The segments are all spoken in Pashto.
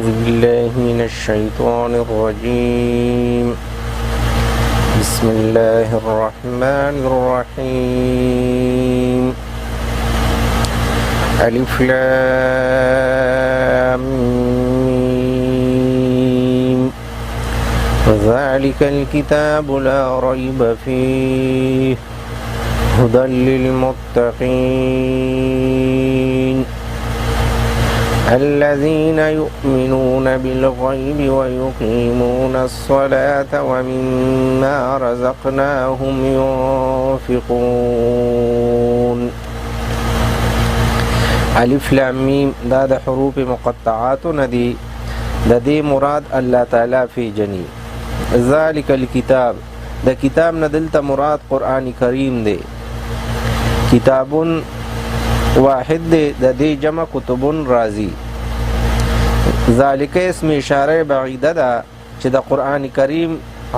أعوذ بالله من الشيطان الرجيم. بسم الله الرحمن الرحيم. ألف لام ميم. ذلك الكتاب لا ريب فيه هدى للمتقين الذين يؤمنون بالغيب ويقيمون الصلاة ومما رزقناهم ينفقون. الف لام میم دا د حروف مقطعات ندی د دې مراد الله تعالی فی جنی. ذالک الکتاب د کتاب نه دلته مراد قرآن کریم دی. کتابون واحد دی د دې جمع کتبون راضی. ذالک اسم اشاره بعیده ده چې د قرآن کریم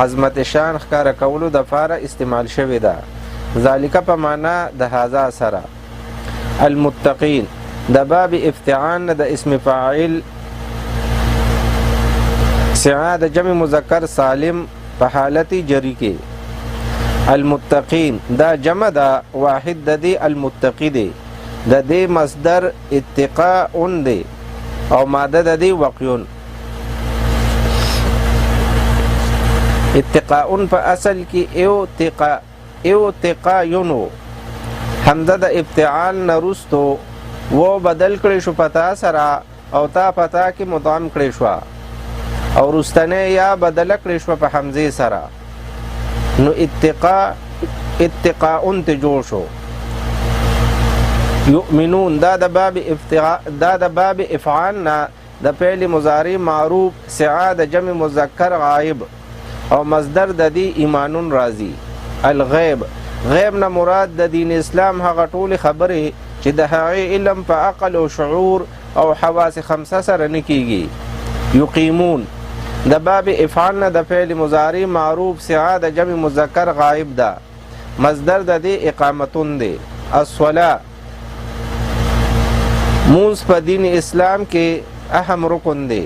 عظمت شان ښکاره کولو د پاره استعمال شوی ده. ذالک په معنا د هذا سره. المتقین د باب افتعال د اسم فاعل سعا د جمع مذکر سالم په حالت جری کې. المتقین دا جمع دا واحد د دې المتقی دی. د دې مصدر اتقاء دی او ماده د دې وقیون. اتقاء په اصل کې اتقاء حمزه د ابتعال نرستو و بدل کړی شو پتا سره او تا پتا کې مدغم کړی شو او رستنه یا بدل کړی شو په حمزه سره نو اتقاء ته جوړ شو. یؤمنون دا د باب افعال نه د فعل مضارع معروف سعا د جمع مذکر غائب او مصدر د دې ایمانون راضی. الغیب غیب نه مراد د دین اسلام هغه ټول خبرې چې د هغې علم په عقل او شعور او حواس خمسه سره نه کیږي. یقیمون د باب افعال نه د فعل مضارع معروف سعا د جمع مذکر غائب ده مصدر د دې اقامتون دی. الصلاة مونځ په دین اسلام کې اهم رکن دی.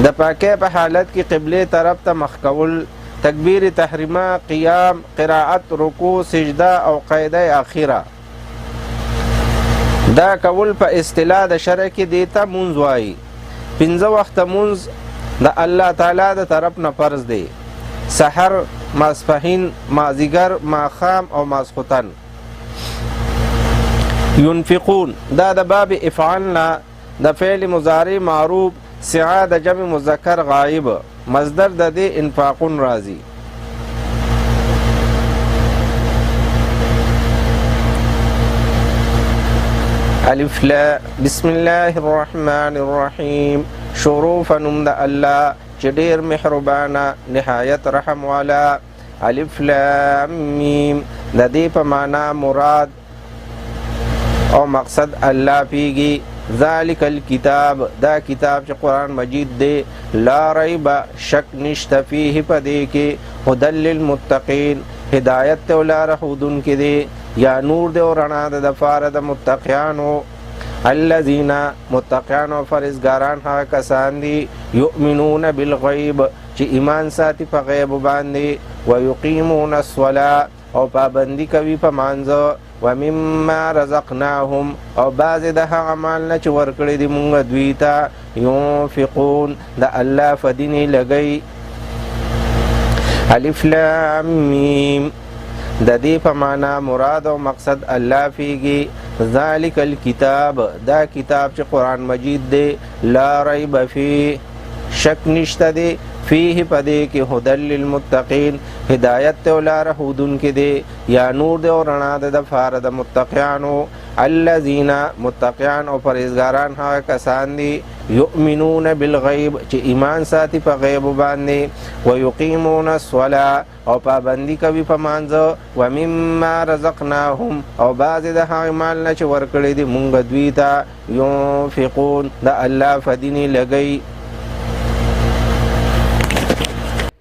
د پاکۍ په حالت کې قبله طرف ته مخ کول، تکبیر تحریمه، قیام، قرائت، رکوع، سجده او قاعده اخیره. دا کول په اصطلاح د شرع کې دیتا مونځ وایي. 5 وخت مونځ د الله تعالی د طرف نه فرض دی: سحر، ماسپښین، مازیګر، ماښام او ماسخوتن. ينفقون دا د باب افعال نه د فعل مضارع معروف سعا د جمع مذکر غائب مصدر د دې انفاقون راضی. الف لا بسم الله الرحمن الرحیم. شروع فنوم د الله چې ډیر مهربانه نهایت رحم والا. الف لام میم د دې په معنا مراد او مقصد الله پیږي. ذالک الکتاب دا کتاب چې قرآن مجید دی لا ریب شک نشته فیه پدې کې هدى للمتقین هدایت ته ولار خودن کې دی یا نور دی او رڼا د دفاره د متقیانو. الذین متقیان او فرزګاران هغه کسان دي یؤمنون بالغیب چې ایمان ساتي په غیب باندې ویقیمون الصلاة او پابندی کوي په مانځه ومما رزقناهم او بعض د هغه مال نه چې ورکړی دی مونږ دوی ته ينفقون د الله فدینې لګی. الف لام میم د دې په معنا مراد او مقصد الله فیږي. ذالک الکتاب دا کتاب چې قرآن مجید دی لا ریب فیه شک نشته دی فیه پدې کې هدى للمتقین هدایت ته ولار هودن کې دی یا نور دی او رڼا د دفاره د متقیانو. الذین متقیان او پرهیزګاران هغه کسان دي یؤمنون بالغیب چې ایمان ساتي په غیب باندې ویقیمون الصلاة او پابندی کوي په مانځه ومما رزقناهم او بعض د هغه مال نه چې ورکړی دی مونږ دوی ته ينفقون د الله فدینې لګی.